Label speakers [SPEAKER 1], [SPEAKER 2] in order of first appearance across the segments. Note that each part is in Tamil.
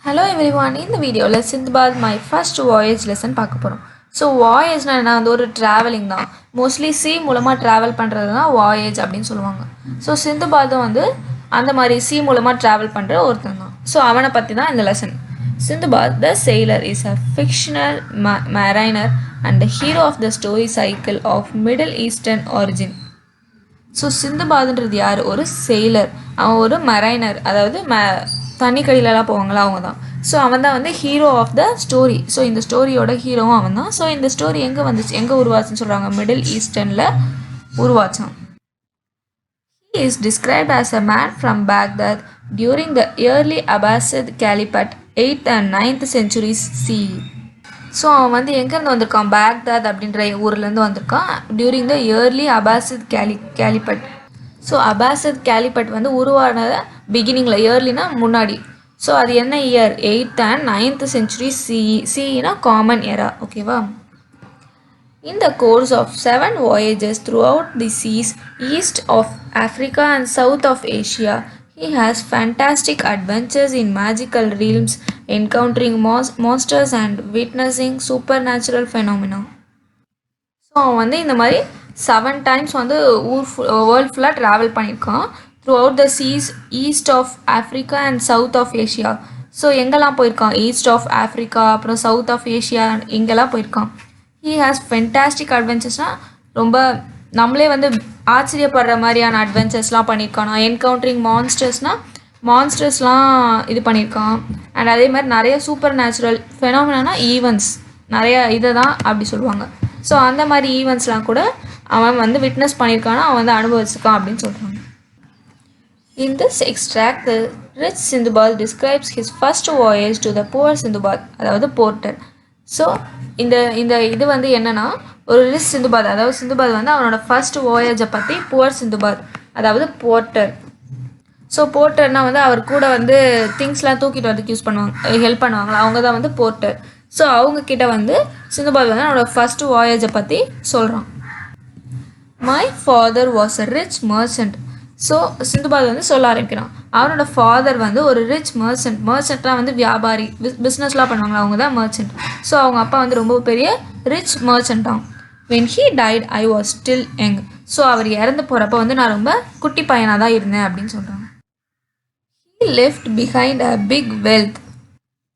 [SPEAKER 1] Hello everyone, in the video Sindbad my first voyage lesson பார்க்க போகிறோம். ஸோ வாயேஜ்னா என்ன, அது ஒரு ட்ராவலிங் தான். மோஸ்ட்லி சி மூலமாக ட்ராவல் பண்ணுறது தான் வாயேஜ் அப்படின்னு சொல்லுவாங்க. ஸோ சிந்துபாதும் வந்து அந்த மாதிரி சி மூலமாக ட்ராவல் பண்ணுற ஒருத்தன் தான். ஸோ அவனை பற்றி தான் இந்த lesson. Sindbad the sailor is a fictional mariner and the hero of the story cycle of Middle Eastern origin. So சிந்துபாதுன்றது யார்? ஒரு செயிலர். அவன் ஒரு மரைனர், அதாவது தண்ணி கடியிலலாம் போவாங்களா அவங்க தான். ஸோ அவன் தான் வந்து hero of the story. So இந்த ஸ்டோரியோட ஹீரோவும் அவன் தான். ஸோ இந்த ஸ்டோரி எங்கே வந்துச்சு, எங்கே உருவாச்சுன்னு சொல்கிறாங்க? Middle ஈஸ்டர்னில் உருவாச்சான். He is described as a man from Baghdad during the early Abbasid Caliphate 8th and 9th centuries CE. So அவன் வந்து எங்கேருந்து வந்திருக்கான்? பேக்தாத் அப்படின்ற ஊர்லேருந்து வந்திருக்கான் during the early Abbasid caliphate. So Abbasid caliphate வந்து உருவானது பிகினிங்கில், இயர்லினா முன்னாடி. ஸோ அது என்ன year? 8th and 9th century CE. CEனா காமன் எரா, ஓகேவா? In the course of 7 voyages throughout the seas east of Africa and south of Asia, he has fantastic adventures in magical realms, encountering monsters and witnessing supernatural phenomena. So அவன் வந்து இந்த மாதிரி 7 times வந்து வேர்ல்ட் ஃபுல்லாக ட்ராவல் பண்ணியிருக்கான். Throughout the seas east of Africa and south of Asia. So எங்கெல்லாம் போயிருக்கான்? ஈஸ்ட் ஆஃப் ஆஃப்ரிக்கா, அப்புறம் சவுத் ஆஃப் ஏஷியா, இங்கெல்லாம் போயிருக்கான். ஹீ ஹாஸ் ஃபென்டாஸ்டிக் அட்வென்ச்சர்ஸ்னால் ரொம்ப நம்மளே வந்து ஆச்சரியப்படுற மாதிரியான அட்வென்ச்சர்ஸ்லாம் பண்ணியிருக்கான். என்கவுண்டரிங் மான்ஸ்டர்ஸ்லாம் இது பண்ணியிருக்கான். அண்ட் அதே மாதிரி நிறைய சூப்பர் நேச்சுரல் ஃபெனாமினா ஈவெண்ட்ஸ் நிறைய இதை தான் அப்படி சொல்லுவாங்க. ஸோ அந்த மாதிரி ஈவெண்ட்ஸ்லாம் கூட அவன் வந்து விட்னஸ் பண்ணியிருக்கானா, அவன் வந்து அனுபவிச்சிருக்கான் அப்படின்னு சொல்கிறாங்க. In this extract, the rich Sindbad describes his first voyage to the poor Sindbad, அதாவது போர்ட்டர். ஸோ இந்த இது வந்து என்னென்னா, ஒரு ரிச் சிந்துபாத், அதாவது சிந்துபாத் வந்து அவனோட ஃபர்ஸ்ட் வாயேஜை பற்றி புவர் சிந்துபாத், அதாவது போர்ட்டர். ஸோ போர்ட்டர்னால் வந்து அவர் கூட வந்து திங்ஸ்லாம் தூக்கிட்டு வந்து யூஸ் பண்ணுவாங்க, ஹெல்ப் பண்ணுவாங்களா, அவங்க தான் வந்து போர்ட்டர். ஸோ அவங்கக்கிட்ட வந்து சிந்துபாத் வந்து அவனோட ஃபர்ஸ்ட் வாயேஜை பற்றி சொல்கிறான். My father was a rich merchant. So Sindbad வந்து சொல்ல ஆரம்பிக்கிறான். அவனோட ஃபாதர் வந்து ஒரு ரிச் மர்ச்சன்ட்லாம் வந்து வியாபாரி, பிஸ்னஸ்லாம் பண்ணுவாங்களா, அவங்க தான் மர்ச்சன்ட். ஸோ அவங்க அப்பா வந்து ரொம்ப பெரிய ரிச் மர்ச்சன்ட்டான். When he died I was still young. So அவர் இறந்து போகிறப்ப வந்து நான் ரொம்ப குட்டி பையனாக தான் இருந்தேன் அப்படின்னு சொல்கிறாங்க. He left behind a big wealth.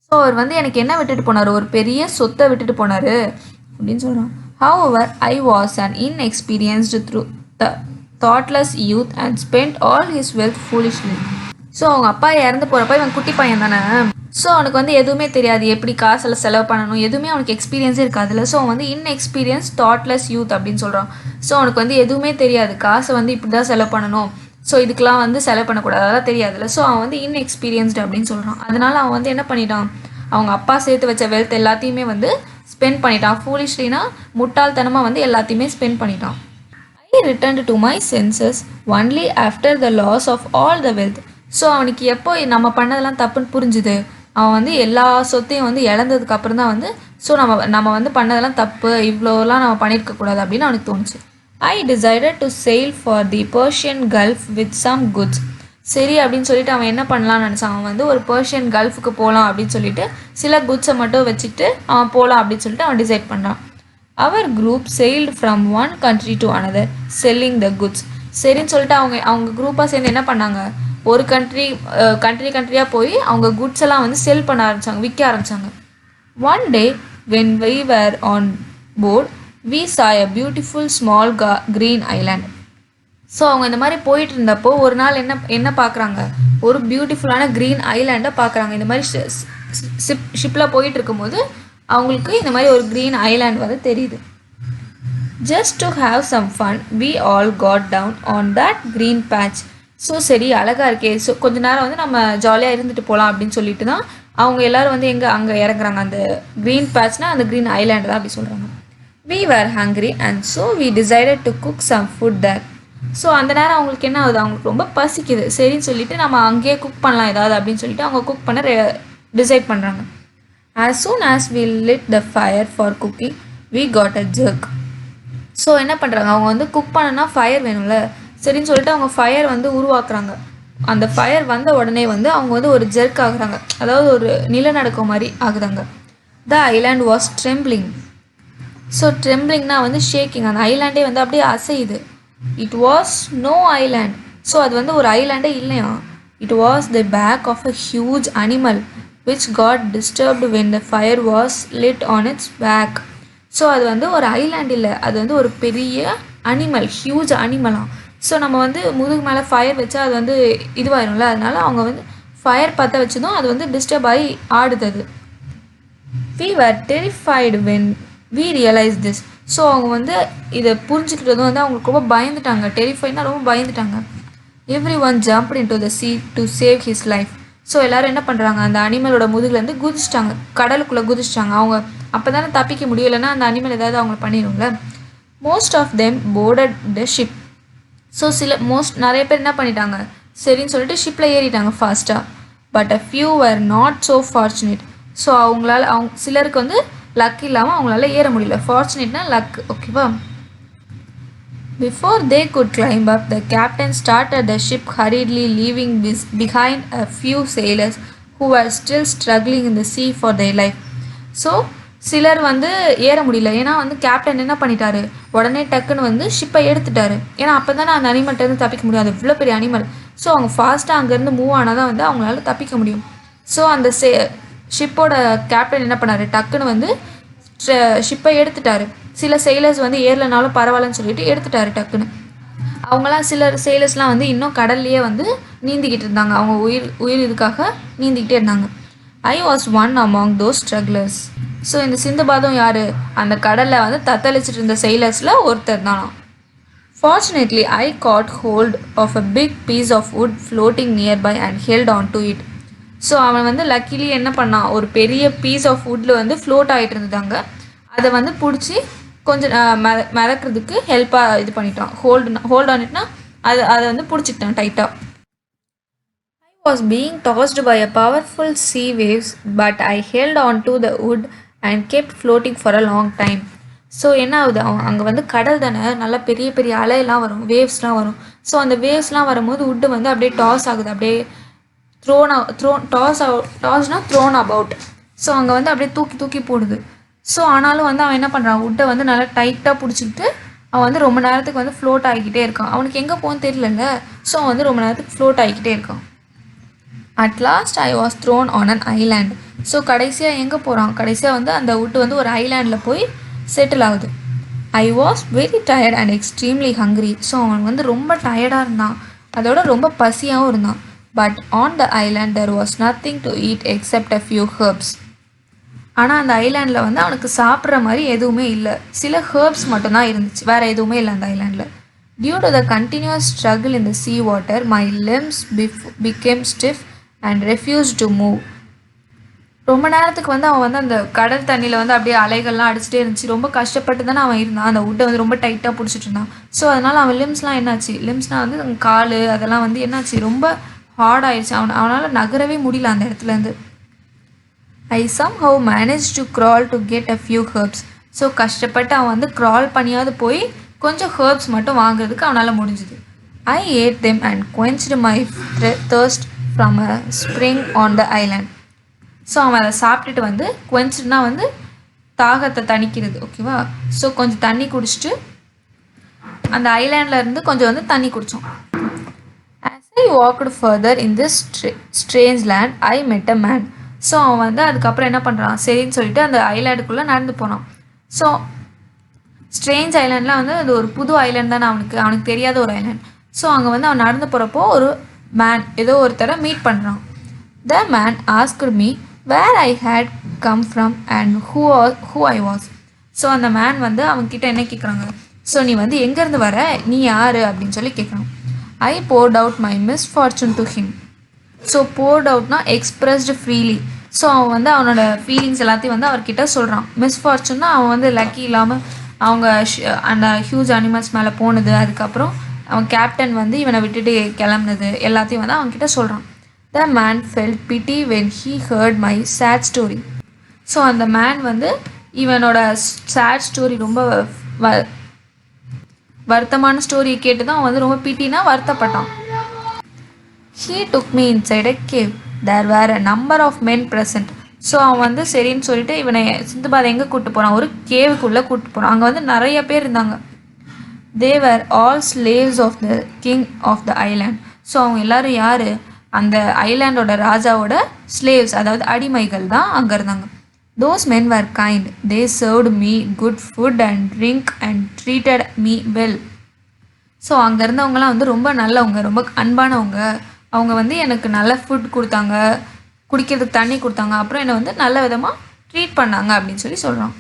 [SPEAKER 1] So அவர் வந்து எனக்கு என்ன விட்டுட்டு போனார்? ஒரு பெரிய சொத்தை விட்டுட்டு போனார் அப்படின்னு சொல்கிறான். However, I was an inexperienced thoughtless youth and spent all his wealth foolishly. So அவங்க அப்பா இறந்து போகிறப்ப இவன் குட்டி பையன் தானே. ஸோ அவனுக்கு வந்து எதுவுமே தெரியாது, எப்படி காசில் செலவு பண்ணணும், எதுவுமே அவனுக்கு எக்ஸ்பீரியன்ஸே இருக்காதுல்ல. ஸோ அவன் வந்து இன்எக்ஸ்பீரியன்ஸ் தாட்லெஸ் யூத் அப்படின்னு சொல்கிறான். ஸோ அவனுக்கு வந்து எதுவுமே தெரியாது, காசை வந்து இப்படி தான் செலவு பண்ணணும், ஸோ இதுக்கெலாம் வந்து செலவு பண்ணக்கூடாது, அதெல்லாம் தெரியாதுல்ல. ஸோ அவன் வந்து இன்எக்ஸ்பீரியன்ஸ்டு அப்படின்னு சொல்கிறான். அதனால அவன் வந்து என்ன பண்ணிட்டான்? அவங்க அப்பா சேர்த்து வச்ச வெல்த் எல்லாத்தையுமே வந்து ஸ்பெண்ட் பண்ணிட்டான். ஃபூலிஷ்லினா முட்டாள்தனமாக வந்து எல்லாத்தையுமே ஸ்பெண்ட் பண்ணிட்டான். I returned to my senses only after the loss of all the wealth. So அவனுக்கு எப்போ நம்ம பண்ணதெல்லாம் தப்புன்னு புரிஞ்சுது, அவன் வந்து எல்லா சொத்தையும் வந்து இழந்ததுக்கு அப்புறம் தான் வந்து ஸோ நம்ம வந்து பண்ணதெல்லாம் தப்பு, இவ்வளோலாம் நம்ம பண்ணியிருக்கக்கூடாது அப்படின்னு அவனுக்கு தோணுச்சு. I decided to sail for the Persian Gulf with some goods. சரி அப்படின்னு சொல்லிட்டு அவன் என்ன பண்ணலான்னு நினச்சான்? அவன் வந்து ஒரு பர்ஷியன் கல்ஃபுக்கு போகலாம் அப்படின்னு சொல்லிட்டு சில குட்ஸை மட்டும் வச்சுட்டு அவன் போகலாம் அப்படின்னு சொல்லிட்டு அவன் டிசைட் பண்ணுறான். அவர் group sailed from one country to another selling the goods. சரின்னு சொல்லிட்டு அவங்க குரூப்பாக சேர்ந்து என்ன பண்ணாங்க? ஒரு கண்ட்ரியாக போய் அவங்க குட்ஸ் எல்லாம் வந்து செல் பண்ண ஆரம்பித்தாங்க, விற்க ஆரம்பித்தாங்க. One day when we were on board we saw a beautiful small green island. So அவங்க இந்த மாதிரி போயிட்டு இருந்தப்போ ஒரு நாள் என்ன பார்க்குறாங்க? ஒரு பியூட்டிஃபுல்லான க்ரீன் ஐலாண்டை பார்க்குறாங்க. இந்த மாதிரி ஷிப்பில் போயிட்டு இருக்கும்போது அவங்களுக்கு இந்த மாதிரி ஒரு க்ரீன் ஐலாண்ட் வந்து தெரியுது. Just to have some fun we all got down on that green patch. So சரி, அழகாக இருக்கே, ஸோ கொஞ்ச நேரம் வந்து நம்ம ஜாலியாக இருந்துட்டு போகலாம் அப்படின்னு சொல்லிட்டு தான் அவங்க எல்லோரும் வந்து அங்கே இறங்குறாங்க. அந்த க்ரீன் பேட்ச்னால் அந்த க்ரீன் ஐலாண்டு தான் அப்படி சொல்கிறாங்க. We were hungry and so we decided to cook some food there. So அந்த நேரம் அவங்களுக்கு என்ன ஆகுது? அவங்களுக்கு ரொம்ப பசிக்குது. சரின்னு சொல்லிட்டு நம்ம அங்கேயே குக் பண்ணலாம் ஏதாவது அப்படின்னு சொல்லிட்டு அவங்க குக் பண்ண டிசைட் பண்ணுறாங்க. As soon as we lit the fire for cooking, we got a jerk. So என்ன பண்ணுறாங்க? அவங்க வந்து குக் பண்ணனா ஃபயர் வேணும்ல, சரின்னு சொல்லிட்டு அவங்க ஃபயர் வந்து உருவாக்குறாங்க. அந்த ஃபயர் வந்த உடனே வந்து அவங்க வந்து ஒரு ஜெர்க் ஆகுறாங்க, அதாவது ஒரு நிலநடுக்கம் மாதிரி ஆகுறாங்க. The island was trembling. So ட்ரெம்பிளிங்னா வந்து ஷேக்கிங், அந்த ஐலாண்டே வந்து அப்படியே அசையுது. It was no island. So அது வந்து ஒரு ஐலாண்டே இல்லையா. It was the back of a huge animal which got disturbed when the fire was lit on its back. So அது வந்து ஒரு ஐலாண்ட் இல்லை, அது வந்து ஒரு பெரிய அனிமல், ஹியூஜ் அனிமலாம். ஸோ நம்ம வந்து முதுகு மேலே ஃபயர் வச்சா அது வந்து இதுவாயிரும்ல, அதனால அவங்க வந்து ஃபயர் பற்ற வச்சதும் அது வந்து டிஸ்டர்ப் ஆகி ஆடுது அது. We were terrified when we realized this. So அவங்க வந்து இதை புரிஞ்சுக்கிட்டதும் வந்து அவங்களுக்கு ரொம்ப பயந்துட்டாங்க. டெரிஃபைட்னா ரொம்ப பயந்துட்டாங்க. Every one jumped in to the sea to save his life. So எல்லோரும் என்ன பண்ணுறாங்க, அந்த அனிமலோட முதுகுலேருந்து குதிச்சிட்டாங்க, கடலுக்குள்ளே குதிச்சிட்டாங்க. அவங்க அப்போ தானே தப்பிக்க முடியும், இல்லைன்னா அந்த அனிமல் ஏதாவது அவங்க பண்ணிடும்ல. Most of them boarded the ship. So நிறைய பேர் என்ன பண்ணிட்டாங்க, சரின்னு சொல்லிட்டு ஷிப்பில் ஏறிட்டாங்க ஃபாஸ்ட்டாக. But a few were not so fortunate. So அவங்க சிலருக்கு வந்து லக் இல்லாமல் அவங்களால ஏற முடியல. ஃபார்ச்சுனேட்னா லக், ஓகேவா. Before they could climb up, the captain started the ship hurriedly, leaving behind a few sailors who were still struggling in the sea for their life. So சிலர் வந்து ஏற முடியல, ஏன்னா வந்து கேப்டன் என்ன பண்ணிட்டாரு, உடனே டக்குன்னு வந்து ஷிப்பை எடுத்துட்டாரு. ஏன்னா அப்போ தானே அந்த அனிமல்கிட்டருந்து தப்பிக்க முடியும், அது இவ்வளோ பெரிய அனிமல். ஸோ அவங்க ஃபாஸ்ட்டாக அங்கேருந்து மூவ் ஆனால் தான் வந்து அவங்களால தப்பிக்க முடியும். ஸோ அந்த ஷிப்போட கேப்டன் என்ன பண்ணார், டக்குன்னு வந்து ஷிப்பை எடுத்துட்டாரு. சில செயிலர்ஸ் வந்து ஏறலைனாலும் பரவாயில்லன்னு சொல்லிட்டு எடுத்துட்டாரு டக்குன்னு. அவங்களாம் சிலர் செயிலர்ஸ்லாம் வந்து இன்னும் கடல்லையே வந்து நீந்திக்கிட்டு இருந்தாங்க, அவங்க உயிர் இதுக்காக நீந்திக்கிட்டே இருந்தாங்க. I was one among those strugglers. So இந்த சிந்துபாதும் யார், அந்த கடலில் வந்து தத்தளிச்சிட்டு இருந்த செயிலர்ஸில் ஒருத்தர் தானா. Fortunately I got hold of a big piece of wood floating nearby and held on to it. So அவன் வந்து லக்கிலி என்ன பண்ணான், ஒரு பெரிய பீஸ் ஆஃப் வுட்டில் வந்து ஃப்ளோட் ஆகிட்டு இருந்ததாங்க, அதை வந்து பிடிச்சி கொஞ்சம் மிதக்கிறதுக்கு ஹெல்ப்பாக இது பண்ணிட்டான். ஹோல்ட் ஆனிட்னா அதை வந்து பிடிச்சிக்கிட்டான் டைட்டாக. I was being tossed by a powerful sea waves, but I held on to the wood and kept floating for a long time. So என்ன ஆகுது, அங்கே வந்து கடல் தானே, நல்லா பெரிய பெரிய அலையெல்லாம் வரும், வேவ்ஸ்லாம் வரும். ஸோ அந்த வேவ்ஸ்லாம் வரும்போது வுட்டு வந்து அப்படியே டாஸ் ஆகுது, அப்படியே த்ரோன் அபவுட். ஸோ அங்கே வந்து அப்படியே தூக்கி தூக்கி போடுது. ஸோ ஆனாலும் வந்து அவன் என்ன பண்ணுறான், வுட்டை வந்து நல்லா டைட்டாக பிடிச்சிக்கிட்டு அவன் வந்து ரொம்ப நேரத்துக்கு வந்து ஃப்ளோட் ஆகிக்கிட்டே இருக்கான். அவனுக்கு எங்கே போகணும்னு தெரியலல்ல, ஸோ அவன் வந்து ரொம்ப நேரத்துக்கு ஃப்ளோட் ஆகிக்கிட்டே இருக்கான். At last I was thrown on an island. So கடைசியாக எங்கே போகிறான், கடைசியாக வந்து அந்த வுட்டு வந்து ஒரு ஐலாண்டில் போய் செட்டில் ஆகுது. I was very tired and extremely hungry. So அவன் வந்து ரொம்ப டயர்டாக இருந்தான், அதோட ரொம்ப பசியாகவும் இருந்தான். But on the island there was nothing to eat accept a few herbs. ஆனால் அந்த ஐலாண்டில் வந்து அவனுக்கு சாப்பிட்ற மாதிரி எதுவுமே இல்லை, சில ஹெர்ப்ஸ் மட்டும்தான் இருந்துச்சு, வேறு எதுவுமே இல்லை அந்த ஐலாண்டில். Due to the continuous struggle in the sea water my limbs became stiff and refused to move. ரொம்ப நேரத்துக்கு வந்து அவன் வந்து அந்த கடல் தண்ணியில் வந்து அப்படியே அலைகள்லாம் அடிச்சுட்டே இருந்துச்சு, ரொம்ப கஷ்டப்பட்டு தானே அவன் இருந்தான், அந்த வுட்டை வந்து ரொம்ப டைட்டாக பிடிச்சிட்டு இருந்தான். ஸோ அதனால் அவன் லிம்ஸ்லாம் என்னாச்சு, லிம்ஸ்னால் வந்து கால் அதெல்லாம் வந்து என்னாச்சு, ரொம்ப ஹார்ட் ஆயிடுச்சு, அவனால் நகரவே முடியல அந்த இடத்துலேருந்து. ஐ somehow managed to crawl to get a few herbs. So கஷ்டப்பட்டு அவன் வந்து க்ரால் பண்ணியாவது போய் கொஞ்சம் ஹெர்ப்ஸ் மட்டும் வாங்குறதுக்கு அவனால் முடிஞ்சுது. ஐ ate them and quenched my thirst from a spring on the island. So அவன் அதை சாப்பிட்டுட்டு வந்து quenchedனா வந்து தாகத்தை தணிக்கிறது, ஓகேவா. ஸோ கொஞ்சம் தண்ணி குடிச்சிட்டு அந்த ஐலாண்டில் இருந்து கொஞ்சம் வந்து தண்ணி குடித்தோம். As I walked further in this strange land, I met a man. So அவன் வந்து அதுக்கப்புறம் என்ன பண்ணுறான், சரின்னு சொல்லிட்டு அந்த ஐலாண்டுக்குள்ளே நடந்து போனான். ஸோ ஸ்ட்ரேஞ்ச் ஐலாண்டில் வந்து அது ஒரு புது ஐலாண்ட் தானே, அவனுக்கு தெரியாத ஒரு ஐலாண்ட். ஸோ அங்கே வந்து அவன் நடந்து போகிறப்போ ஒரு மேன் ஏதோ ஒருத்தரை மீட் பண்ணுறான். The man asked me where I had come from and who I was. So அந்த மேன் வந்து அவன்கிட்ட என்ன கேட்குறாங்க, ஸோ நீ வந்து எங்கேருந்து வர, நீ யார் அப்படின்னு சொல்லி கேட்குறான். I poured out my misfortune to him. So poured outனா எக்ஸ்ப்ரெஸ்டு ஃப்ரீலி. ஸோ அவன் வந்து அவனோட ஃபீலிங்ஸ் எல்லாத்தையும் வந்து அவர்கிட்ட சொல்கிறான். மிஸ்ஃபார்ச்சுன்னா அவன் வந்து லக்கி இல்லாமல் அவங்க அந்த ஹியூஜ் அனிமல்ஸ் மேலே போனது, அதுக்கப்புறம் அவன் கேப்டன் வந்து இவனை விட்டுட்டு கிளம்புனது எல்லாத்தையும் வந்து அவன்கிட்ட சொல்கிறான். The man felt pity when he heard my sad story. So அந்த மேன் வந்து இவனோட சேட் ஸ்டோரி, ரொம்ப வருத்தமான ஸ்டோரியை கேட்டு தான் அவன் வந்து ரொம்ப பிட்டினா வருத்தப்பட்டான். He took me inside a cave. There were a number of men present. So அவன் வந்து சரின்னு சொல்லிட்டு இவனை சிந்துபாத் எங்கே கூப்பிட்டு போகிறான், ஒரு கேவுக்குள்ளே கூப்பிட்டு போகிறான். அங்கே வந்து நிறைய பேர் இருந்தாங்க. They were all slaves of the king of the island. So அவங்க எல்லாரும் யார், அந்த ஐலாண்டோட ராஜாவோட ஸ்லேவ்ஸ், அதாவது அடிமைகள் தான் அங்கே இருந்தாங்க. Those men were kind. They served me good food and drink and treated me well. So அங்கே இருந்தவங்கலாம் வந்து ரொம்ப நல்லவங்க, ரொம்ப அன்பானவங்க. அவங்க வந்து எனக்கு நல்ல ஃபுட் கொடுத்தாங்க, குடிக்கிறதுக்கு தண்ணி கொடுத்தாங்க, அப்புறம் என்னை வந்து நல்ல விதமாக ட்ரீட் பண்ணாங்க அப்படின்னு சொல்லி சொல்கிறான்.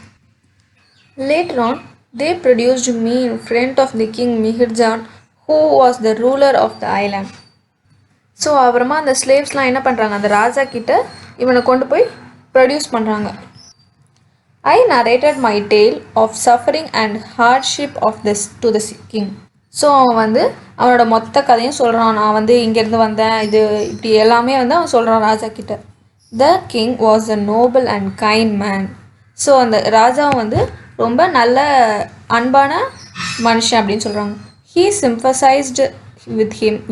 [SPEAKER 1] Later on, they produced me in front of the king Mihirjan, who was the ruler of the island. So அப்புறமா அந்த ஸ்லேவ்ஸ்லாம் என்ன பண்ணுறாங்க, அந்த ராஜா கிட்ட இவனை கொண்டு போய் ப்ரொடியூஸ் பண்ணுறாங்க. I narrated my tale of suffering and hardship of this to the king. So அவன் வந்து அவனோட மொத்த கதையும் சொல்கிறான். நான் வந்து இங்கேருந்து வந்தேன், இது இப்படி எல்லாமே வந்து அவன் சொல்கிறான் ராஜா கிட்ட. The king was a noble and kind man. So அந்த ராஜாவும் வந்து ரொம்ப நல்ல அன்பான மனுஷன் அப்படின்னு சொல்கிறாங்க. He sympathised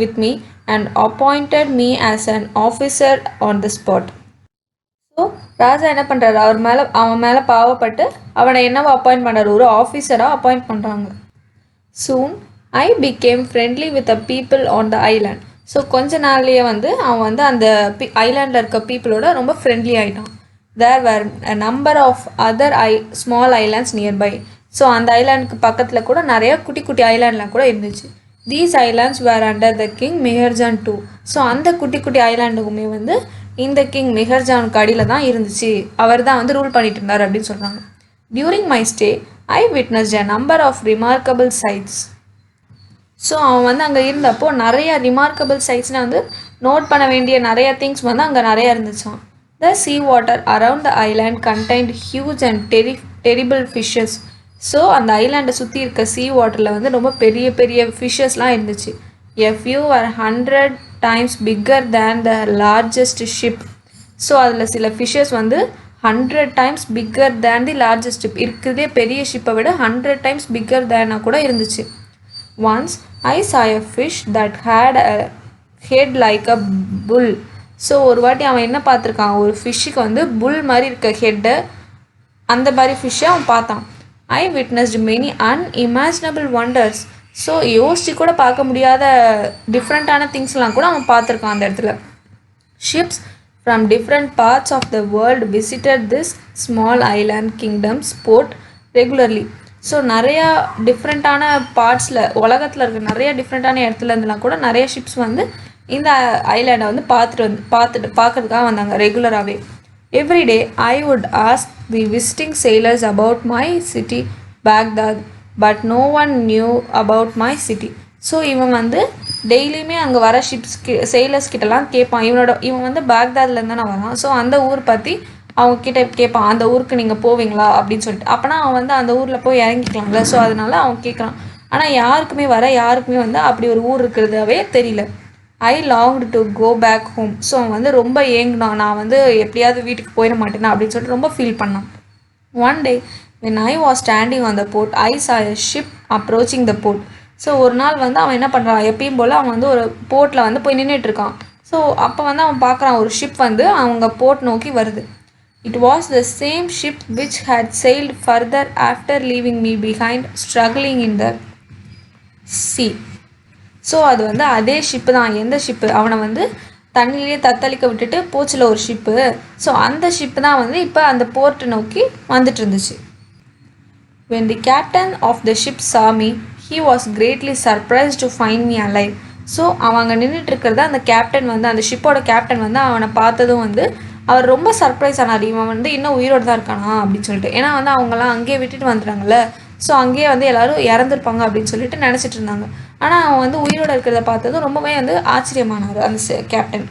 [SPEAKER 1] with me and appointed me as an officer on the spot. So ராஜா என்ன பண்ணுறாரு, அவன் மேலே பாவப்பட்டு அவனை என்னவோ அப்பாயிண்ட் பண்ணுறாரு, ஒரு ஆஃபீஸராக அப்பாயிண்ட் பண்ணுறாங்க. Soon I became friendly with a people on the island. So கொஞ்ச நாள்லேயே வந்து அவன் வந்து அந்த ஐலாண்டில் இருக்க பீப்புளோட ரொம்ப ஃப்ரெண்ட்லி ஆகிட்டான். There were a number of other small islands nearby. So அந்த ஐலாண்டுக்கு பக்கத்தில் கூட நிறைய குட்டி குட்டி ஐலாண்ட்லாம் கூட இருந்துச்சு. These islands were under the king Mihrjan too. So அந்த குட்டி குட்டி ஐலாண்டுக்குமே வந்து இந்த கிங் மிஹர்ஜானுக்கு அடியில் தான் இருந்துச்சு, அவர் தான் வந்து ரூல் பண்ணிட்டு இருந்தார் அப்படின்னு சொல்கிறாங்க. During my stay I witnessed a number of remarkable sights. So அவன் வந்து அங்கே இருந்தப்போ நிறைய ரிமார்க்கபிள் சைட்ஸ்னால் வந்து நோட் பண்ண வேண்டிய நிறைய திங்ஸ் வந்து அங்கே நிறையா இருந்துச்சான். The sea water around the island contained huge and terrible fishes. So அந்த ஐலாண்டை சுற்றி இருக்க சீ வாட்டரில் வந்து ரொம்ப பெரிய பெரிய ஃபிஷ்ஷஸ்லாம் இருந்துச்சு. A few are 100 times bigger than the largest ship. So அதில் சில ஃபிஷ்ஷஸ் வந்து 100 times bigger than the largest ship, இருக்கிறதே பெரிய ஷிப்பை விட 100 times பிக்கர் தேனாக கூட இருந்துச்சு. Once I saw a fish that had a head like a bull. So ஒரு வாட்டி அவன் என்ன பார்த்துருக்கான், ஒரு ஃபிஷ்ஷுக்கு வந்து புல் மாதிரி இருக்க ஹெட்டு, அந்த மாதிரி ஃபிஷ்ஷை அவன் பார்த்தான். I witnessed many unimaginable wonders. So யோசிச்சு கூட பார்க்க முடியாத டிஃப்ரெண்ட்டான திங்ஸ்லாம் கூட அவன் பார்த்துருக்கான் அந்த இடத்துல. Ships from different parts of the world visited this small island kingdom's port regularly. So நிறையா டிஃப்ரெண்ட்டான பார்ட்ஸில், உலகத்தில் இருக்க நிறைய டிஃப்ரெண்ட்டான இடத்துல இருந்துலாம் கூட நிறைய ஷிப்ஸ் வந்து இந்த ஐலாண்டை வந்து பார்க்கறதுக்காக வந்தாங்க ரெகுலராகவே. Every day I would ask the visiting sailors about my city Baghdad, but no one knew about my city. So இவன் வந்து டெய்லியுமே அங்கே வர sailors கிட்டலாம் கேட்பான். இவன் வந்து பாக்தாத்லேருந்து தானே வரான். ஸோ அந்த ஊர் பற்றி அவங்கக்கிட்ட கேட்பான், அந்த ஊருக்கு நீங்கள் போவீங்களா அப்படின்னு சொல்லிட்டு. அப்போனா அவன் வந்து அந்த ஊரில் போய் இறங்கிக்கலாம்ல. ஸோ அதனால அவன் கேட்குறான். ஆனால் யாருக்குமே வந்து அப்படி ஒரு ஊர் இருக்கிறதாவே தெரியல. I longed to go back home. So அவன் வந்து ரொம்ப ஏங்கினான், நான் வந்து எப்படியாவது வீட்டுக்கு போயிட மாட்டேனா அப்படின்னு சொல்லிட்டு ரொம்ப ஃபீல் பண்ணான். One day when I was standing on the port, I saw a ship approaching the port. So ஒரு நாள் வந்து அவன் என்ன பண்ணுறான், எப்பயும் போல் அவன் வந்து ஒரு போர்ட்டில் வந்து போய் நின்றுட்டுருக்கான். ஸோ அப்போ வந்து அவன் பார்க்குறான், ஒரு ஷிப் வந்து அவங்க போர்ட் நோக்கி வருது. It was the same ship which had sailed further after leaving me behind, struggling in the sea. So அது வந்து அதே ஷிப்பு தான். எந்த ஷிப்பு, அவனை வந்து தண்ணியிலே தத்தளிக்க விட்டுட்டு போச்சில் ஒரு ஷிப்பு. ஸோ அந்த ஷிப்பு தான் வந்து இப்போ அந்த போர்ட்டை நோக்கி வந்துட்டு இருந்துச்சு. When the captain of the ship saw me, he was greatly surprised to find me alive. So அவங்க நின்றுட்டு இருக்கிறத அந்த கேப்டன் வந்து, அந்த ஷிப்போட கேப்டன் வந்து அவனை பார்த்ததும் வந்து அவர் ரொம்ப சர்ப்ரைஸ் ஆனார். இவன் வந்து இன்னும் உயிரோடு தான் இருக்கானா அப்படின்னு சொல்லிட்டு. ஏன்னா வந்து அவங்களாம் அங்கேயே விட்டுட்டு வந்துட்டாங்கல்ல. ஸோ அங்கேயே வந்து எல்லோரும் இறந்துருப்பாங்க அப்படின்னு சொல்லிட்டு நினச்சிட்டு இருந்தாங்க. ஆனால் அவன் வந்து உயிரோடு இருக்கிறத பார்த்ததும் ரொம்பவே வந்து ஆச்சரியமானார் அந்த captain.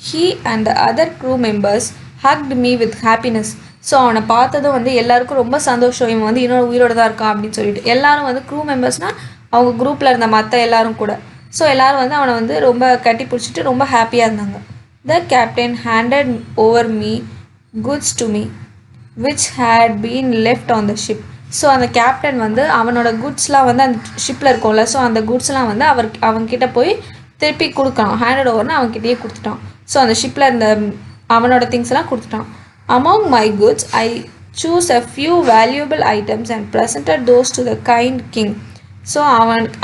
[SPEAKER 1] He and the other crew members hugged me with happiness. So அவனை பார்த்ததும் வந்து எல்லாருக்கும் ரொம்ப சந்தோஷம், இவன் வந்து இன்னொரு உயிரோடு தான் இருக்கான் அப்படின்னு சொல்லிட்டு. எல்லாரும் வந்து க்ரூ மெம்பர்ஸ்னால் அவங்க குரூப்பில் இருந்த மற்ற எல்லாரும் கூட. ஸோ எல்லோரும் வந்து அவனை வந்து ரொம்ப கட்டி பிடிச்சிட்டு ரொம்ப ஹாப்பியாக இருந்தாங்க. The captain handed over me goods to me which had been left on the ship. So அந்த கேப்டன் வந்து அவனோட குட்ஸ்லாம் வந்து அந்த ஷிப்பில் இருக்கும்ல, ஸோ அந்த குட்ஸ்லாம் வந்து அவன்கிட்ட போய் திருப்பி கொடுக்கலாம். ஹேண்டட் ஓவர்னு அவன்கிட்டயே கொடுத்துட்டான். ஸோ அந்த ஷிப்பில் இருந்த அவனோட திங்ஸ் எல்லாம் கொடுத்துட்டான். Among my goods I choose a few valuable items and presented those to the kind king. So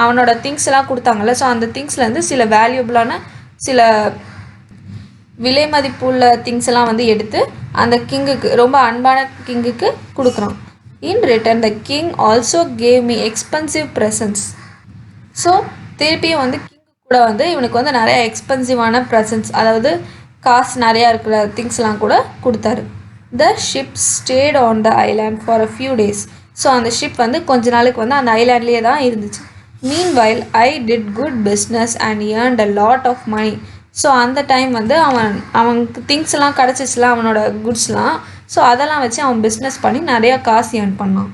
[SPEAKER 1] அவனோட திங்ஸ் எல்லாம் கொடுத்தாங்கல்ல, ஸோ அந்த திங்ஸ்லேருந்து சில வேல்யூபிளான சில விலை மதிப்புள்ள திங்ஸ் எல்லாம் வந்து எடுத்து அந்த கிங்குக்கு, ரொம்ப அன்பான கிங்குக்கு கொடுக்குறான். In return the king also gave me expensive presents. So திருப்பியும் வந்து கிங்கு கூட வந்து இவனுக்கு வந்து நிறைய எக்ஸ்பென்சிவான ப்ரெசன்ட்ஸ், அதாவது காசு நிறையா இருக்கிற திங்ஸ்லாம் கூட கொடுத்தாரு. The ship stayed on the island for a few days. So அந்த ஷிப் வந்து கொஞ்ச நாளுக்கு வந்து அந்த ஐலாண்ட்லேயே தான் இருந்துச்சு. Meanwhile I did good business and earned a lot of money. So அந்த டைம் வந்து அவனுக்கு திங்ஸ் எல்லாம் கிடச்சிச்சுலாம், அவனோட குட்ஸ்லாம். ஸோ அதெல்லாம் வச்சு அவன் பிஸ்னஸ் பண்ணி நிறையா காசு ஏர்ன் பண்ணான்.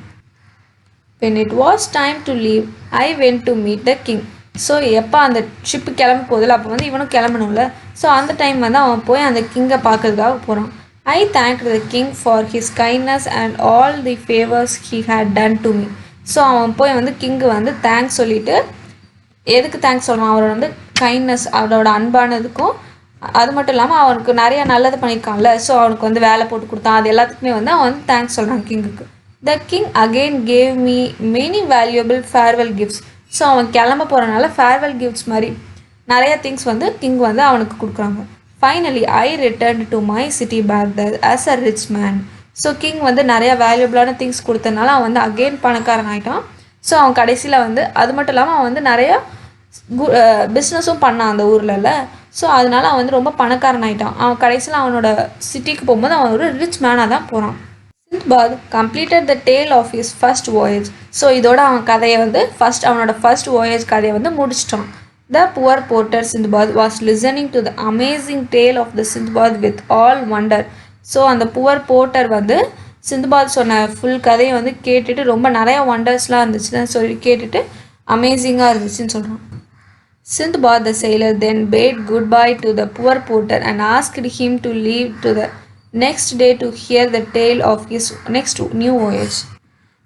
[SPEAKER 1] when it was time to leave I went to meet the king. So எப்போ அந்த ஷிப்பு கிளம்ப போதில்ல, அப்போ வந்து இவனும் கிளம்பணும்ல. ஸோ அந்த டைம் வந்து அவன் போய் அந்த கிங்கை பார்க்கறதுக்காக போகிறான். I thanked the king for his kindness and all the favors he had done to me. So அவன் போய் வந்து கிங்கு வந்து தேங்க்ஸ் சொல்லிவிட்டு, எதுக்கு தேங்க்ஸ் சொல்கிறான், அவரோட வந்து கைண்ட்னஸ், அவரோட அன்பானதுக்கும், அது மட்டும் இல்லாமல் அவனுக்கு நிறையா நல்லது பண்ணியிருக்கான்ல, ஸோ அவனுக்கு வந்து வேலை போட்டு கொடுத்தான், அது எல்லாத்துக்குமே வந்து அவன் வந்து தேங்க்ஸ் சொல்கிறான் கிங்குக்கு. The king again gave me many valuable farewell gifts. So அவன் கிளம்ப போகிறனால ஃபேர்வெல் கிஃப்ட்ஸ் மாதிரி நிறைய திங்ஸ் வந்து கிங் வந்து அவனுக்கு கொடுக்குறாங்க. Finally I return to my city back there as a rich man. So king வந்து நிறையா வேல்யூபிளான திங்ஸ் கொடுத்தனால அவன் வந்து அகெயின் பணக்காரன் ஆகிட்டான். ஸோ அவன் கடைசியில் வந்து அது மட்டும் இல்லாமல் அவன் வந்து நிறையா பிஸ்னஸும் பண்ணான் அந்த ஊர்லல. ஸோ அதனால அவன் வந்து ரொம்ப பணக்காரன் ஆகிட்டான். அவன் கடைசியில் அவனோட சிட்டிக்கு போகும்போது அவன் ஒரு ரிச் மேனாக தான் போகிறான். Sindbad completed the tale of his first voyage. So இதோட அவன் கதையை வந்து அவனோட ஃபர்ஸ்ட் வாயேஜ் கதையை வந்து முடிச்சிட்டான். The poor porter Sindbad was listening to the amazing tale of the Sindbad with all wonder. So அந்த புவர் போர்ட்டர் வந்து சிந்த்பாத் சொன்ன ஃபுல் கதையை வந்து கேட்டுட்டு ரொம்ப நிறையா வண்டர்ஸ்லாம் இருந்துச்சுன்னு சொல்லி கேட்டுட்டு அமேசிங்காக இருந்துச்சுன்னு சொல்கிறான். Sindbad the sailor then bade goodbye to the poor porter and asked him to leave to the next day to hear the tale of his next new voyage.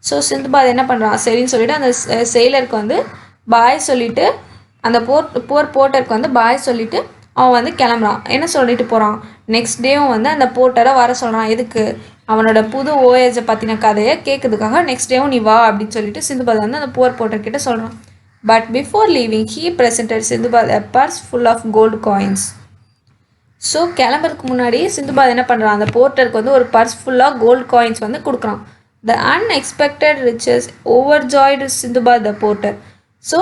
[SPEAKER 1] So Sindbad என்ன பண்ணுறான், சரின்னு சொல்லிட்டு அந்த செயலருக்கு வந்து பாய் சொல்லிவிட்டு, அந்த புவர் போர்ட்டருக்கு வந்து பாய் சொல்லிவிட்டு அவன் வந்து கிளம்புறான். என்ன சொல்லிட்டு போகிறான், நெக்ஸ்ட் டேவும் வந்து அந்த போர்ட்டரை வர சொல்கிறான். எதுக்கு, அவனோட புது ஓஏஜை பற்றின கதையை கேட்கறதுக்காக நெக்ஸ்ட் டேவும் நீ வா அப்படின்னு சொல்லிட்டு சிந்த்பாத் வந்து அந்த புவர் போர்ட்டர்கிட்ட சொல்கிறான். But before leaving, he presented Sindbad a purse full of gold coins. So கிளம்புறதுக்கு முன்னாடி சிந்துபாத் என்ன பண்ணுறான், அந்த போர்ட்டருக்கு வந்து ஒரு பர்ஸ் ஃபுல்லாக கோல்டு காயின்ஸ் வந்து கொடுக்குறான். த அன்எக்ஸ்பெக்டட் ரிச்சஸ் ஓவர்ஜாய்டு சிந்துபாத் த போர்ட்டர். ஸோ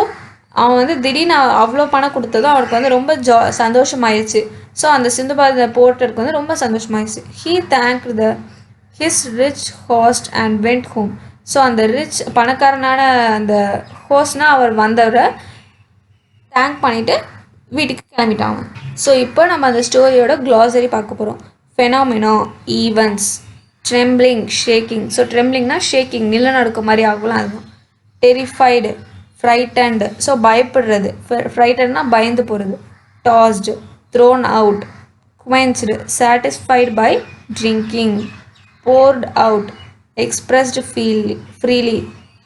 [SPEAKER 1] அவன் வந்து திடீர்னு அவ்வளோ பணம் கொடுத்ததும் அவனுக்கு வந்து ரொம்ப சந்தோஷமாயிடுச்சு. ஸோ அந்த சிந்துபாத் போர்ட்டருக்கு வந்து ரொம்ப சந்தோஷமாயிடுச்சு. He thanked the his rich host and went home. So அந்த ரிச் பணக்காரனான அந்த ஹோஸ்ட்னால் அவர் வந்தவரை தேங்க் பண்ணிவிட்டு வீட்டுக்கு கிளம்பிட்டாங்க. ஸோ இப்போ நம்ம அந்த ஸ்டோரியோட க்ளாசரி பார்க்க போகிறோம். ஃபெனாமினோ, events, trembling, shaking. So ட்ரெம்ப்ளிங்னா shaking, நிலநடுக்க மாதிரி ஆகலாம் அதுதான். டெரிஃபைடு, ஃப்ரைட்டன்டு, ஸோ பயப்படுறது. ஃப்ரைட்டன்னா பயந்து போகிறது. Tossed, thrown out. Quenched, satisfied by drinking. Poured out, expressed freely.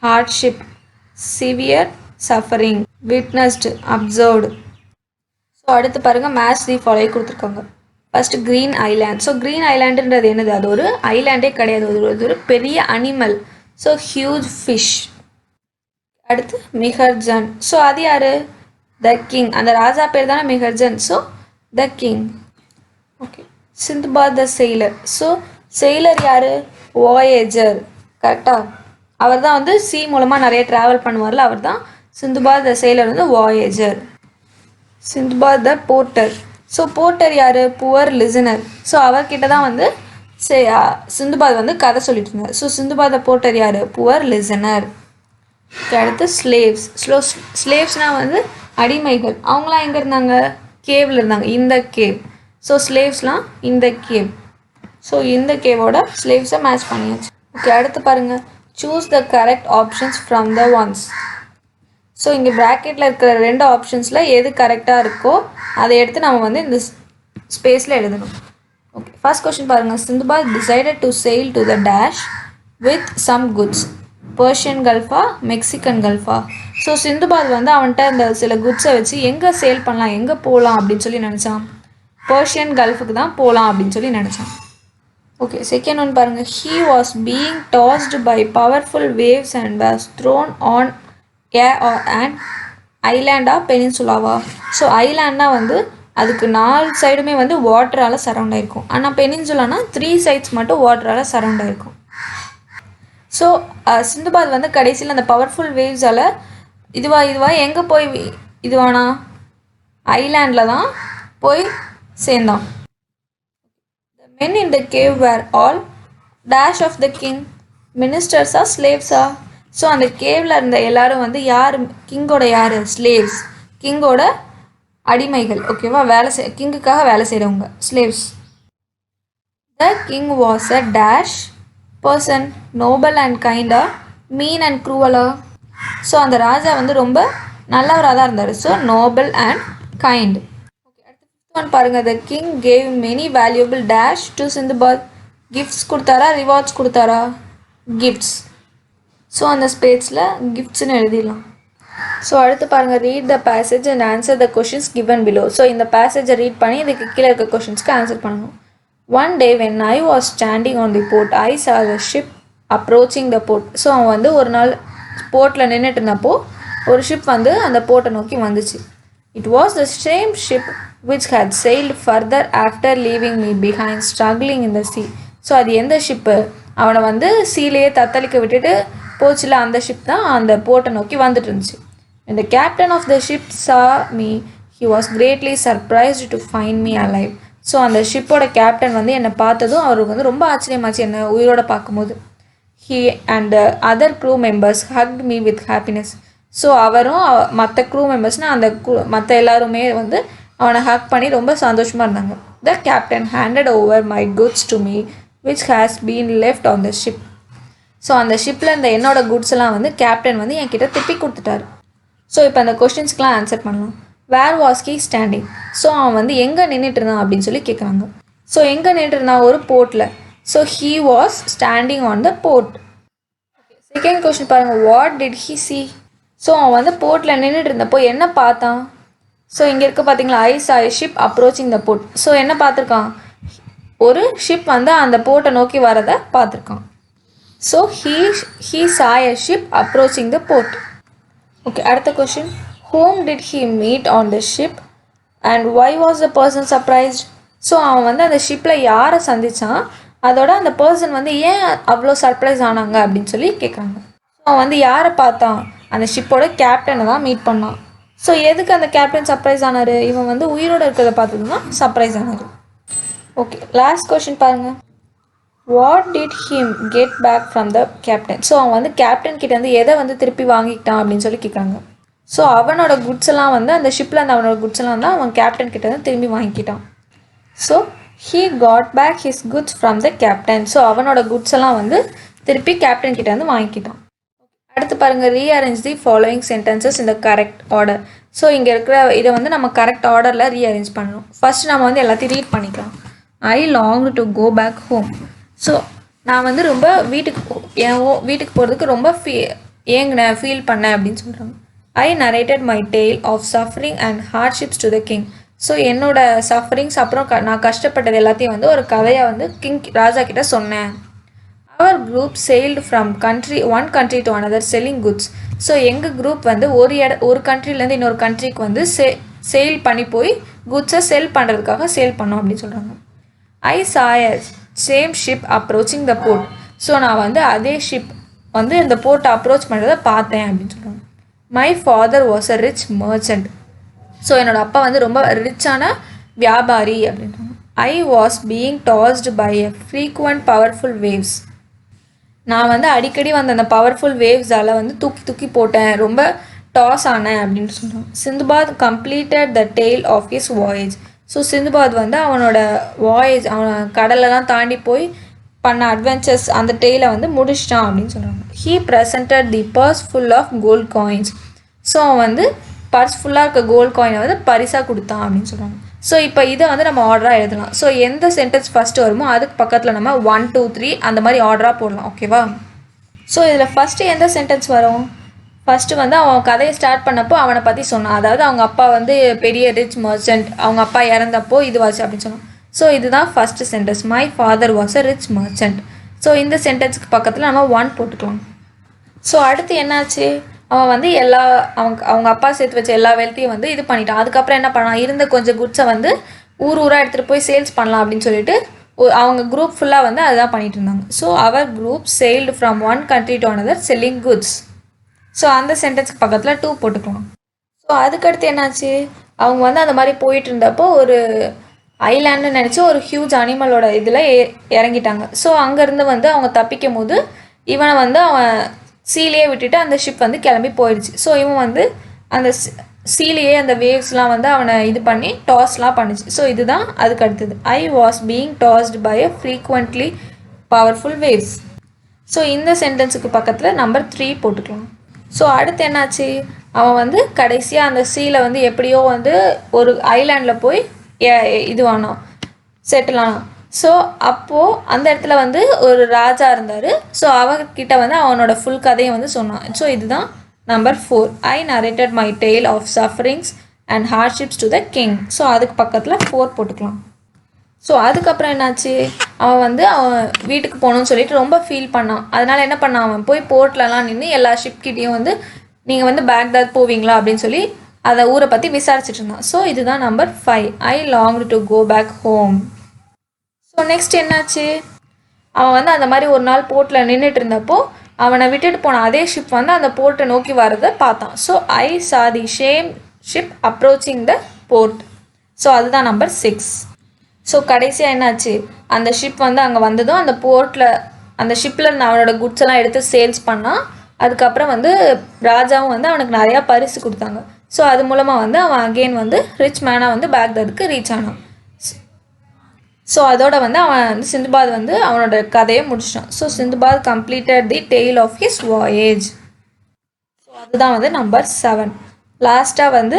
[SPEAKER 1] Hardship, severe suffering. Witnessed, observed. So அடுத்து பாருங்கள், மேட்ச் தி ஃபாலோ கொடுத்துருக்காங்க. First green island. So green ஐலாண்டுன்றது என்னது, அது ஒரு ஐலாண்டே கிடையாது, அது ஒரு பெரிய அனிமல். So huge fish. அடுத்து மிஹர்ஜன். ஸோ அது யார், த கிங். அந்த ராஜா பேர் தானே Mihrjan. So the king. Okay. Sindbad the sailor. So sailor யார், வாயேஜர். கரெக்டாக, அவர் தான் வந்து சி மூலமாக நிறைய ட்ராவல் பண்ணுவார்ல, அவர் தான் சிந்துபாத் த செயிலர் வந்து வாயேஜர். சிந்துபாத் த போர்ட்டர். ஸோ போர்ட்டர் யார், புவர் லிசனர். ஸோ அவர்கிட்ட தான் வந்து சிந்துபாத் வந்து கதை சொல்லிட்டு இருந்தார். ஸோ சிந்துபாத் த போர்ட்டர் யார், புவர் லிசனர். அடுத்து ஸ்லேவ்ஸ். ஸ்லேவ்ஸ்னால் வந்து அடிமைகள். அவங்களாம் எங்கே இருந்தாங்க, கேவில் இருந்தாங்க, இந்த கேவ். ஸோ ஸ்லேவ்ஸ்லாம் இந்த கேவ். ஸோ இந்த கேவோட ஸ்லேவ்ஸை மேட்ச் பண்ணியாச்சு. ஓகே, அடுத்து பாருங்கள், choose the correct options from the ones. So இங்கே ப்ராக்கெட்டில் இருக்கிற 2 ஆப்ஷன்ஸில் எது கரெக்டாக இருக்கோ அதை எடுத்து நம்ம வந்து இந்த ஸ்பேஸில் எழுதணும். ஓகே, ஃபர்ஸ்ட் கொஸ்டின் பாருங்கள். Sindbad decided to sail to the dash with some goods. Persian கல்ஃபா, மெக்சிகன் கல்ஃபா. ஸோ சிந்துபாத் வந்து அவன்கிட்ட அந்த சில குட்ஸை வச்சு எங்கே சேல் பண்ணலாம், எங்கே போகலாம் அப்படின்னு சொல்லி நினச்சான். பர்ஷியன் கல்ஃபுக்கு தான் போகலாம் அப்படின்னு சொல்லி நினச்சான். ஓகே, செகண்ட் ஒன் பாருங்கள். He was being tossed by powerful waves and was thrown on a are and ஐலாண்டா பெனின்சுலாவா. ஸோ ஐலாண்ட்னா வந்து அதுக்கு 4 சைடுமே வந்து வாட்டரால் சரௌண்ட் ஆகிருக்கும். ஆனால் பெனின்சுலானா 3 சைட்ஸ் மட்டும் வாட்டரால் சரௌண்ட் ஆகிருக்கும். ஸோ சிந்துபாத் வந்து கடைசியில் அந்த பவர்ஃபுல் வேவ்ஸால் இதுவாக எங்கே போய் இதுவானா ஐலாண்டில் தான் போய் சேர்ந்தான். The men in the cave were all dash of the king, ministers or slaves are. So அந்த கேவில் இருந்த எல்லாரும் வந்து யார், கிங்கோட யார், ஸ்லேவ்ஸ், கிங்கோட அடிமைகள். ஓகேவா, கிங்குக்காக வேலை செய்கிறவங்க, slaves. The king was a dash person, noble and kind, mean and cruel. So அந்த ராஜா வந்து ரொம்ப நல்லவராக தான் இருந்தார். So noble and kind. Okay, அடுத்து ஃபிஃப்த் ஒன் பாருங்கள். The king gave many valuable dash to Sindbad. Gifts கொடுத்தாரா, ரிவார்ட்ஸ் கொடுத்தாரா? கிஃப்ட்ஸ். ஸோ அந்த ஸ்பேஸில் கிஃப்ட்ஸ்னு எழுதிடலாம். ஸோ அடுத்து பாருங்கள். Read the passage and answer the questions given below. So இந்த பேசேஜை ரீட் பண்ணி இதுக்கு கீழே இருக்க கொஷின்ஸ்க்கு ஆன்சர் பண்ணணும். One day when I was standing on the port, I saw the ship approaching the port. So அவன் வந்து ஒரு நாள் போர்ட்டில் நின்றுட்டு இருந்தப்போ ஒரு ஷிப் வந்து அந்த போர்ட்டை நோக்கி வந்துச்சு. It was the same ship which had sailed further after leaving me behind, struggling in the sea. So அது எந்த ஷிப்பு, அவனை வந்து சீலையே தத்தளிக்க விட்டுட்டு போச்சுல, அந்த ஷிப் தான் அந்த போர்ட்டை நோக்கி வந்துட்டு இருந்துச்சு. When the captain of the ship saw me, he was greatly surprised to find me alive. So அந்த ஷிப்போட கேப்டன் வந்து என்னை பார்த்ததும் அவருக்கு வந்து ரொம்ப ஆச்சரியமாச்சு என்னை உயிரோட பார்க்கும்போது. He and the other crew members hugged me with happiness. So அவரும் மற்ற க்ரூ மெம்பர்ஸ்னால் அந்த மற்ற எல்லாருமே வந்து அவனை ஹக் பண்ணி ரொம்ப சந்தோஷமாக இருந்தாங்க. The captain handed over my goods to me which has been left on the ship. So அந்த ஷிப்பில் இந்த என்னோட குட்ஸ் எல்லாம் வந்து கேப்டன் வந்து என்கிட்ட திருப்பி கொடுத்துட்டாரு. ஸோ இப்போ அந்த கொஸ்டின்ஸ்க்கெலாம் ஆன்சர் பண்ணலாம். Where was he standing. So அவன் வந்து எங்கே நின்றுட்டு இருந்தான் அப்படின்னு சொல்லி கேட்குறாங்க. ஸோ எங்கே நின்றுட்டு இருந்தான், ஒரு போர்ட்டில். So he was standing on the port. Okay, second question பாருங்கள். What did he see. So அவன் வந்து போர்ட்டில் நின்றுட்டு இருந்தப்போ என்ன பார்த்தான். ஸோ இங்கே இருக்க பார்த்தீங்களா, I saw a ship approaching the port. So என்ன பார்த்துருக்கான், ஒரு ஷிப் வந்து அந்த போர்ட்டை நோக்கி வரதை பார்த்துருக்கான். So he saw a ship approaching the port. Okay, அடுத்த question. Whom did he meet on the ship and why was the person surprised? So அவன் வந்து அந்த ஷிப்பில் யாரை சந்தித்தான், அதோட அந்த பர்சன் வந்து ஏன் அவ்வளோ சர்ப்ரைஸ் ஆனாங்க அப்படின்னு சொல்லி கேட்குறாங்க. ஸோ அவன் வந்து யாரை பார்த்தான், அந்த ஷிப்போட கேப்டனை தான் மீட் பண்ணான். ஸோ எதுக்கு அந்த கேப்டன் சர்ப்ரைஸ் ஆனார், இவன் வந்து உயிரோடு இருக்கிறத பார்த்தது தான் சர்ப்ரைஸ் ஆனார். ஓகே, லாஸ்ட் கொஸ்டின் பாருங்கள். What did him get back from the captain. So அவன் வந்து கேப்டன் கிட்ட வந்து எதை வந்து திருப்பி வாங்கிக்கிட்டான் அப்படின்னு சொல்லி கேட்குறாங்க. ஸோ அவனோட குட்ஸ் எல்லாம் வந்து அந்த ஷிப்பில் அந்த அவனோட குட்ஸ் எல்லாம் தான் அவன் கேப்டன் கிட்ட வந்து திரும்பி வாங்கிக்கிட்டான். So he got back his goods from the captain. So அவனோட குட்ஸ் எல்லாம் வந்து திருப்பி கேப்டன் கிட்ட வந்து வாங்கிக்கிட்டான். அடுத்து பாருங்கள். Rearrange the following sentences in the correct order. So இங்கே இருக்கிற இதை வந்து நம்ம கரெக்ட் ஆர்டரில் ரீஅரேஞ்ச் பண்ணணும். ஃபர்ஸ்ட் நம்ம வந்து எல்லாத்தையும் ரீட் பண்ணிக்கலாம். I long to go back home. So நான் வந்து ரொம்ப வீட்டுக்கு போகிறதுக்கு ரொம்ப ஏங்கினேன், ஃபீல் பண்ணேன் அப்படின்னு சொல்கிறாங்க. I narrated my tale of suffering and hardships to the king. So என்னோட சஃபரிங்ஸ் அப்புறம் நான் கஷ்டப்பட்டது எல்லாத்தையும் வந்து ஒரு கதையை வந்து ராஜா கிட்ட சொன்னேன். Our group sailed from one country to another selling goods. So எங்கள் குரூப் வந்து ஒரு கண்ட்ரிலேருந்து இன்னொரு கண்ட்ரிக்கு வந்து சேல் பண்ணி போய் குட்ஸை செல் பண்ணுறதுக்காக சேல் பண்ணோம் அப்படின்னு சொல்கிறாங்க. I saw a same ship approaching the port. So நான் வந்து அதே ஷிப் வந்து இந்த போர்ட்டை அப்ரோச் பண்ணுறதை பார்த்தேன் அப்படின்னு சொல்கிறாங்க. My father was a rich merchant. So என்னோடய அப்பா வந்து ரொம்ப ரிச்சான வியாபாரி அப்படின்றாங்க. I was being tossed by a frequent powerful waves. நான் வந்து அடிக்கடி வந்து அந்த பவர்ஃபுல் வேவ்ஸால் வந்து தூக்கி போட்டேன், ரொம்ப டாஸ் ஆனேன் அப்படின்னு சொல்கிறாங்க. Sindbad completed the tale of his voyage. So Sindbad வந்து அவனோட வாயேஜ், அவன் கடலெல்லாம் தாண்டி போய் பண்ண அட்வென்ச்சர்ஸ் அந்த டெய்லை வந்து முடிச்சிட்டான் அப்படின்னு சொல்கிறாங்க. He presented the purse full of gold coins. So அவன் வந்து பர்ஸ் ஃபுல்லாக இருக்க கோல்ட் காயினை வந்து பரிசாக கொடுத்தான் அப்படின்னு சொல்கிறாங்க. ஸோ இப்போ இதை வந்து நம்ம ஆர்டராக எழுதலாம். ஸோ எந்த சென்டென்ஸ் ஃபஸ்ட்டு வருமோ அதுக்கு பக்கத்தில் நம்ம 1 2 3 அந்த மாதிரி ஆர்டராக போடலாம். ஓகேவா? ஸோ இதில் ஃபஸ்ட்டு எந்த சென்டென்ஸ் வரும், ஃபஸ்ட்டு வந்து அவன் கதையை ஸ்டார்ட் பண்ணப்போ அவனை பற்றி சொன்னான். அதாவது அவங்க அப்பா வந்து பெரிய ரிச் மர்ச்சன்ட், அவங்க அப்பா இறந்தப்போ இதுவாச்சு அப்படின்னு சொன்னான். ஸோ இதுதான் first sentence, my father was a rich merchant. So இந்த சென்டென்ஸுக்கு பக்கத்தில் நம்ம 1 போட்டுக்கலாம். ஸோ அடுத்து என்னாச்சு, அவன் வந்து அவங்க அப்பா சேர்த்து வச்ச எல்லா வெல்த்தையும் வந்து இது பண்ணிட்டான். அதுக்கப்புறம் என்ன பண்ணான், இருந்த கொஞ்சம் குட்ஸை வந்து ஊராக எடுத்துகிட்டு போய் சேல்ஸ் பண்ணலாம் அப்படின்னு சொல்லிட்டு அவங்க குரூப் ஃபுல்லாக வந்து அதுதான் பண்ணிட்டு இருந்தாங்க. ஸோ அவர் group sailed from one country to another selling goods. So அந்த சென்டென்ஸ்க்கு பக்கத்தில் 2 போட்டுக்கலாம். ஸோ அதுக்கடுத்து என்னாச்சு, அவங்க வந்து அந்த மாதிரி போயிட்டு இருந்தப்போ ஒரு ஐலாண்டுன்னு நினச்சி ஒரு ஹியூஜ் அனிமலோட இதில் இறங்கிட்டாங்க. ஸோ அங்கேருந்து வந்து அவங்க தப்பிக்கும் போது இவனை வந்து அவன் சீலையே விட்டுட்டு அந்த ஷிப் வந்து கிளம்பி போயிடுச்சு. ஸோ இவன் வந்து அந்த சீலையே அந்த வேவ்ஸ்லாம் வந்து அவனை இது பண்ணி டாஸ்லாம் பண்ணிச்சு. ஸோ இதுதான் அதுக்கு அடுத்தது, I was being tossed by a frequently powerful waves. So இந்த சென்டென்ஸுக்கு பக்கத்தில் நம்பர் 3 போட்டுக்கலாம். ஸோ அடுத்து என்னாச்சு, அவன் வந்து கடைசியாக அந்த சீலை வந்து எப்படியோ வந்து ஒரு ஐலாண்டில் போய் இதுவானான், செட்டில் ஆனான். ஸோ அப்போது அந்த இடத்துல வந்து ஒரு ராஜா இருந்தார். ஸோ அவர்கிட்ட வந்து அவனோட ஃபுல் கதையை வந்து சொன்னான். ஸோ இதுதான் number 4, I narrated my tale of sufferings and hardships to the king. So அதுக்கு பக்கத்தில் 4 போட்டுக்கலாம். ஸோ அதுக்கப்புறம் என்னாச்சு, அவன் வீட்டுக்கு போகணுன்னு சொல்லிட்டு ரொம்ப ஃபீல் பண்ணான். அதனால் என்ன பண்ணான், அவன் போய் போர்ட்லலாம் நின்று எல்லா ஷிப்கிட்டையும் வந்து நீங்கள் வந்து பேக்தாத் போவீங்களா அப்படின்னு சொல்லி அதை ஊரை பற்றி விசாரிச்சுட்டு இருந்தான். ஸோ இதுதான் number 5, I longed to go back home. So next என்னாச்சு, அவன் வந்து அந்த மாதிரி ஒரு நாள் போர்ட்டில் நின்றுட்டு இருந்தப்போ அவனை விட்டுட்டு போன அதே ஷிப் வந்து அந்த போர்ட்டை நோக்கி வரதை பார்த்தான். So I saw the same ship approaching the port. So அதுதான் நம்பர் 6. ஸோ கடைசியாக என்னாச்சு, அந்த ஷிப் வந்து அங்கே வந்ததும் அந்த போர்ட்டில் அந்த ஷிப்பில் இருந்து அவனோட குட்ஸ் எல்லாம் எடுத்து சேல்ஸ் பண்ணான். அதுக்கப்புறம் வந்து ராஜாவும் வந்து அவனுக்கு நிறையா பரிசு கொடுத்தாங்க. ஸோ அது மூலமாக வந்து அவன் அகெயின் வந்து ரிச் மேனாக வந்து பேக்தாதுக்கு ரீச் ஆனான். ஸோ அதோட வந்து அவன் வந்து சிந்துபாத் வந்து அவனோட கதையை முடிச்சிட்டான். So Sindbad completed the tale of his voyage. So அதுதான் வந்து நம்பர் 7. லாஸ்ட்டாக வந்து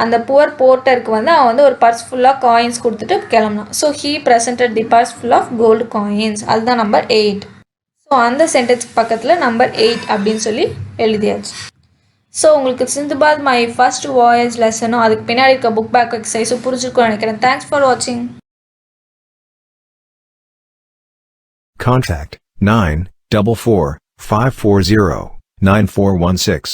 [SPEAKER 1] அந்த புவர் போர்ட்டருக்கு வந்து அவன் வந்து ஒரு பர்ஸ் ஃபுல்லாக காயின்ஸ் கொடுத்துட்டு கிளம்பினான். So he presented the purse full of gold coins. அதுதான் நம்பர் 8. ஸோ அந்த சென்டென்ஸ்க்கு பக்கத்தில் நம்பர் 8 அப்படின்னு சொல்லி எழுதியாச்சு. ஸோ உங்களுக்கு சிந்துபாத் மை ஃபர்ஸ்ட் வாயேஜ் லெசனும் அதுக்கு பின்னாடி இருக்க புக் பேக் எக்ஸசைஸும் புரிஞ்சுக்கணும்னு நினைக்கிறேன். தேங்க்ஸ் ஃபார் வாட்சிங்.
[SPEAKER 2] Contact 944 540 9416.